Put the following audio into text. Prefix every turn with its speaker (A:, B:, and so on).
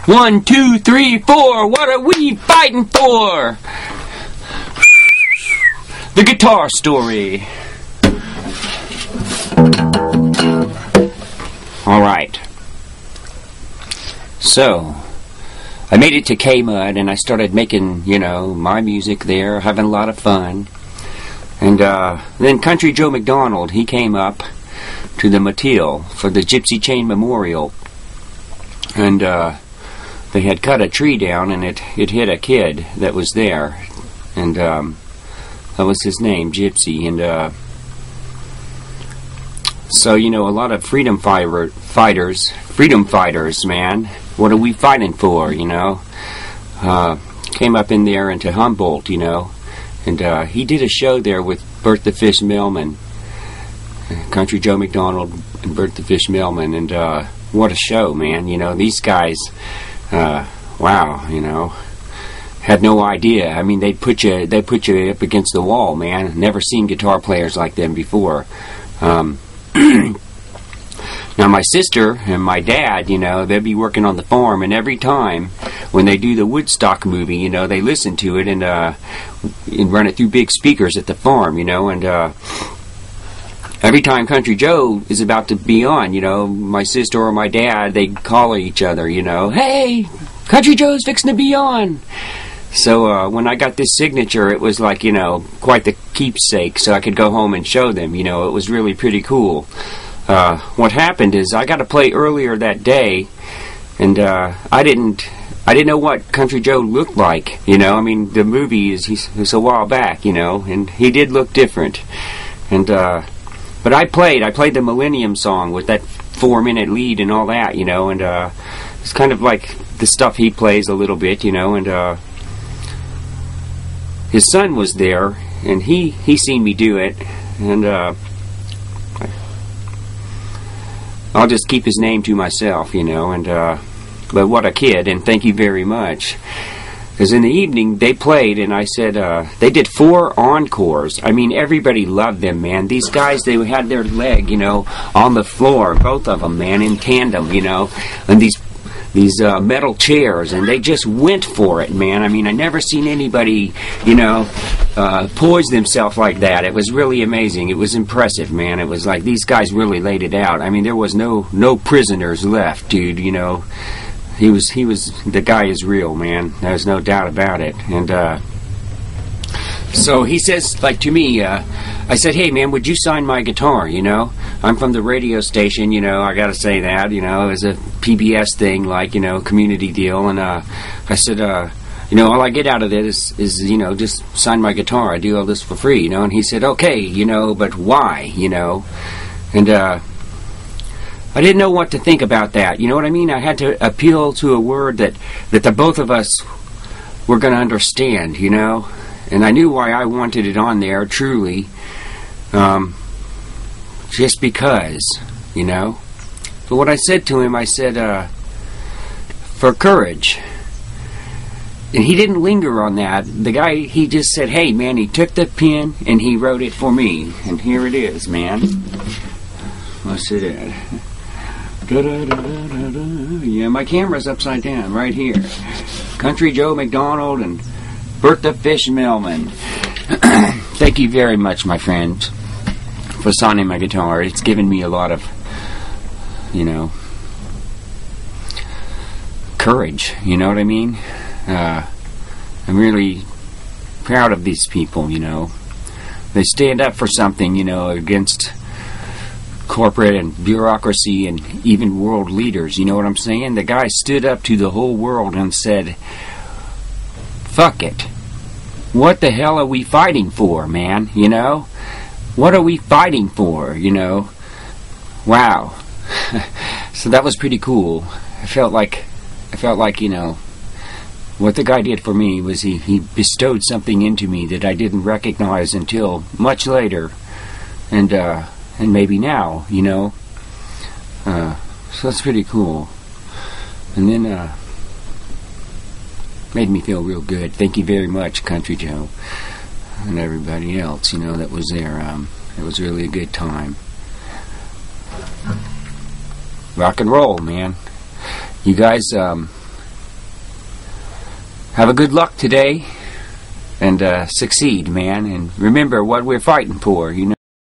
A: 1, 2, 3, 4. What are we fighting for? The guitar story. Alright. So, I made it to K-Mud and I started making, my music there, having a lot of fun. And then Country Joe McDonald, he came up to the Matil for the Gypsy Chain Memorial. And they had cut a tree down and it hit a kid that was there. And that was his name, Gypsy. And so, a lot of freedom fighters, man. What are we fighting for, Came up in there into Humboldt, And he did a show there with Bert the Fish Millman. Country Joe McDonald and Bert the Fish Millman. And what a show, man. These guys, wow, had no idea. I mean, they put you up against the wall, man. Never seen guitar players like them before. Now, my sister and my dad, they'd be working on the farm, and every time when they do the Woodstock movie, they listen to it and run it through big speakers at the farm, and every time Country Joe is about to be on, my sister or my dad, they call each other, hey, Country Joe's fixing to be on. So when I got this signature, it was like, quite the keepsake, so I could go home and show them. It was really pretty cool. What happened is I got to play earlier that day, and I didn't know what Country Joe looked like. I mean, the movie is a while back, and he did look different. And but I played the Millennium song with that 4-minute lead and all that, and it's kind of like the stuff he plays a little bit, and his son was there, and he seen me do it, and I'll just keep his name to myself, and but what a kid, and thank you very much. Because in the evening, they played, and I said, they did 4 encores. I mean, everybody loved them, man. These guys, they had their leg, on the floor, both of them, man, in tandem, and these metal chairs, and they just went for it, man. I mean, I never seen anybody, poise themselves like that. It was really amazing. It was impressive, man. It was like these guys really laid it out. I mean, there was no prisoners left, dude. He was the guy is real, man. There's no doubt about it. And so he says, like, to me, I said, hey, man, would you sign my guitar, I'm from the radio station, I gotta say that, it was a PBS thing, like, community deal, and I said, all I get out of it is just sign my guitar. I do all this for free, and he said, okay, but why, and I didn't know what to think about that, you know what I mean? I had to appeal to a word that the both of us were going to understand, and I knew why I wanted it on there, truly, just because, But what I said to him, I said, for courage. And he didn't linger on that. The guy, he just said, hey, man, he took the pen and he wrote it for me. And here it is, man. What's it at? Yeah, my camera's upside down, right here. Country Joe McDonald and Bert the Fish Millman. Thank you very much, my friend, for signing my guitar. It's given me a lot of, courage, you know what I mean? I'm really proud of these people, They stand up for something, against corporate and bureaucracy and even world leaders, you know what I'm saying? The guy stood up to the whole world and said, fuck it. What the hell are we fighting for, man? What are we fighting for, Wow. So that was pretty cool. I felt like, what the guy did for me was he bestowed something into me that I didn't recognize until much later. And maybe now, so that's pretty cool. And then, made me feel real good. Thank you very much, Country Joe, and everybody else, that was there. It was really a good time. Rock and roll, man. You guys, have a good luck today, and succeed, man. And remember what we're fighting for, you know.